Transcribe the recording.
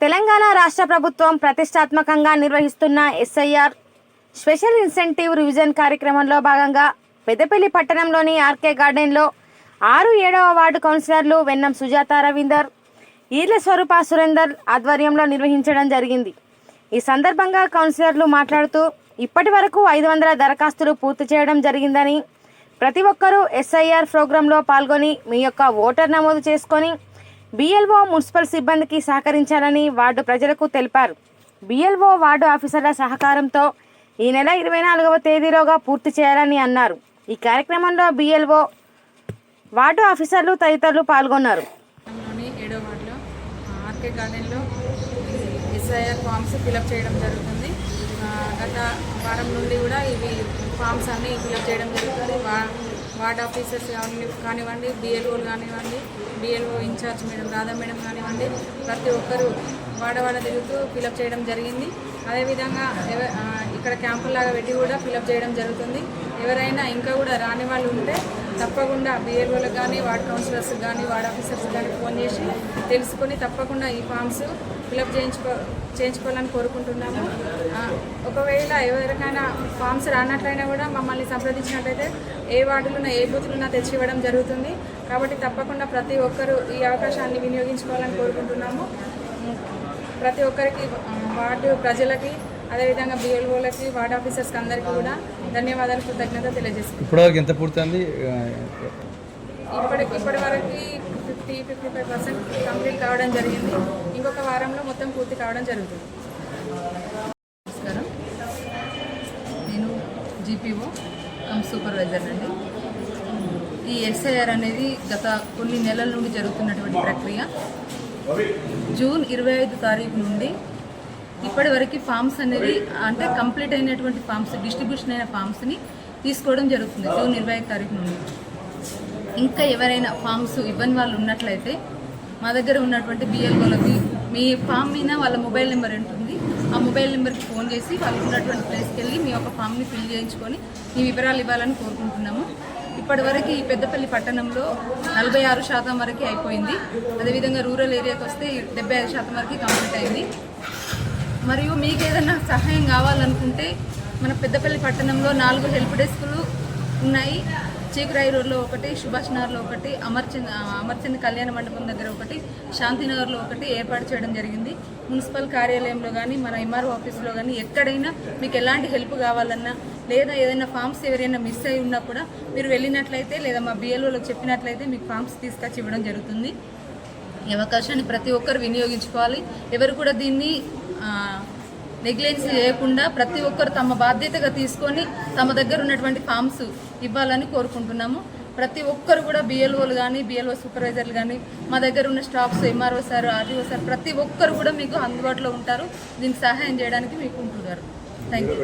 తెలంగాణ రాష్ట్ర ప్రభుత్వం ప్రతిష్టాత్మకంగా నిర్వహిస్తున్న ఎస్ఐఆర్ స్పెషల్ ఇన్సెంటివ్ రివిజన్ కార్యక్రమంలో భాగంగా పెద్దపల్లి పట్టణంలోని ఆర్కే గార్డెన్లో 6-7వ వార్డు కౌన్సిలర్లు వెన్నం సుజాత రవీందర్, ఈర్ల స్వరూప సురేందర్ ఆధ్వర్యంలో నిర్వహించడం జరిగింది. ఈ సందర్భంగా కౌన్సిలర్లు మాట్లాడుతూ ఇప్పటి వరకు 500 దరఖాస్తులు పూర్తి చేయడం జరిగిందని, ప్రతి ఒక్కరూ ఎస్ఐఆర్ ప్రోగ్రాంలో పాల్గొని మీ యొక్క ఓటర్ నమోదు చేసుకొని బిఎల్ఓ మున్సిపల్ సిబ్బందికి సహకరించాలని వార్డు ప్రజలకు తెలిపారు. బిఎల్ఓ వార్డు ఆఫీసర్ల సహకారంతో ఈ నెల 24వ తేదీలోగా పూర్తి చేయాలని అన్నారు. ఈ కార్యక్రమంలో బిఎల్ఓ వార్డు ఆఫీసర్లు తదితరులు పాల్గొన్నారు. 7వ వార్డులో ఆర్కే గార్డెన్లో ఎస్ఐఆర్ ఫామ్స్ ఫిలప్ చేయడం జరుగుతుంది. గత వారం నుండి కూడా ఇవి ఫామ్స్ అన్నీ ఫిలప్ చేయడం జరుగుతుంది. వార్డ్ ఆఫీసర్స్ కానివ్వండి, బిఎల్ఓలు కానివ్వండి, BLO incharge madam Radha madam కానివ్వండి, ప్రతి ఒక్కరూ వాడ తిరుగుతూ ఫిలప్ చేయడం జరిగింది. అదేవిధంగా ఇక్కడ క్యాంపులాగా పెట్టి కూడా ఫిలప్ చేయడం జరుగుతుంది. ఎవరైనా ఇంకా కూడా రాని వాళ్ళు ఉంటే తప్పకుండా బిఎల్ఓలకు కానీ, వార్డ్ కౌన్సిలర్స్కి కానీ, వార్డ్ ఆఫీసర్స్కి కానీ ఫోన్ చేసి తెలుసుకొని తప్పకుండా ఈ ఫామ్స్ ఫిలప్ చేయించుకోవాలని కోరుకుంటున్నాము. ఒకవేళ ఎవరికైనా ఫామ్స్ రానట్లయినా కూడా మమ్మల్ని సంప్రదించినట్లయితే ఏ వార్డులున్నా ఏ బూతులున్నా తెచ్చి ఇవ్వడం జరుగుతుంది. కాబట్టి తప్పకుండా ప్రతి ఒక్కరూ ఈ అవకాశాన్ని వినియోగించుకోవాలని కోరుకుంటున్నాము. ప్రతి ఒక్కరికి, వార్డు ప్రజలకి, అదేవిధంగా బిఎల్ఓలకి, వార్డ్ ఆఫీసర్స్కి అందరికీ కూడా ధన్యవాదాలు, కృతజ్ఞత తెలియజేస్తున్నాం. ఇప్పటివరకు ఎంత పూర్తయింది? ఇప్పటి వరకు 50-55% కంప్లీట్ కావడం జరిగింది. ఇంకొక వారంలో మొత్తం పూర్తి కావడం జరుగుతుంది. నమస్కారం, నేను జీపీఓ కమ్ సూపర్వైజర్ అండి. ఈ ఎస్ఐఆర్ అనేది గత కొన్ని నెలల నుండి జరుగుతున్నటువంటి ప్రక్రియ. జూన్ 25 తారీఖు నుండి ఇప్పటి వరకు ఫామ్స్ అనేవి అంటే కంప్లీట్ అయినటువంటి ఫామ్స్, డిస్ట్రిబ్యూషన్ అయిన ఫామ్స్ని తీసుకోవడం జరుగుతుంది. జూన్ 25 తారీఖు నుండి ఇంకా ఎవరైనా ఫామ్స్ ఇవ్వని వాళ్ళు ఉన్నట్లయితే మా దగ్గర ఉన్నటువంటి బిఎల్ఓలకి మీ ఫామ్ మీద వాళ్ళ మొబైల్ నెంబర్ ఉంటుంది. ఆ మొబైల్ నెంబర్కి ఫోన్ చేసి వాళ్ళు ఉన్నటువంటి ప్లేస్కి వెళ్ళి మీ యొక్క ఫామ్ని ఫిల్ చేయించుకొని మీ వివరాలు ఇవ్వాలని కోరుకుంటున్నాము. ఇప్పటివరకు ఈ పెద్దపల్లి పట్టణంలో 46% వరకు అయిపోయింది. అదేవిధంగా రూరల్ ఏరియాకి వస్తే 75% వరకు కంప్లీట్ అయింది. మరియు మీకు ఏదైనా సహాయం కావాలనుకుంటే మన పెద్దపల్లి పట్టణంలో 4 హెల్ప్ డెస్కులు ఉన్నాయి. చీకురాయి రోడ్లో ఒకటి, సుభాష్ నగర్లో ఒకటి, అమర్చంద్ కళ్యాణ మండపం దగ్గర ఒకటి, శాంతినగర్లో ఒకటి ఏర్పాటు చేయడం జరిగింది. మున్సిపల్ కార్యాలయంలో కానీ, మన ఎంఆర్ఓ ఆఫీస్లో కానీ ఎక్కడైనా మీకు ఎలాంటి హెల్ప్ కావాలన్నా, లేదా ఏదైనా ఫామ్స్ ఎవరైనా మిస్ అయి ఉన్నా కూడా మీరు వెళ్ళినట్లయితే లేదా మా బిఎల్ఓలకు చెప్పినట్లయితే మీకు ఫామ్స్ తీసుకొచ్చి ఇవ్వడం జరుగుతుంది. ఈ అవకాశాన్ని ప్రతి ఒక్కరు వినియోగించుకోవాలి. ఎవరు కూడా దీన్ని నెగ్లెన్స్ చేయకుండా ప్రతి ఒక్కరు తమ బాధ్యతగా తీసుకొని తమ దగ్గర ఉన్నటువంటి ఫామ్స్ ఇవ్వాలని కోరుకుంటున్నాము. ప్రతి ఒక్కరు కూడా బిఎల్ఓలు కానీ, బిఎల్ఓ సూపర్వైజర్లు కానీ, మా దగ్గర ఉన్న staffs, MRO sir, RTO sir, ప్రతి ఒక్కరు కూడా మీకు అందుబాటులో ఉంటారు. దీనికి సహాయం చేయడానికి మీకు ఉంటున్నారు. Thank you.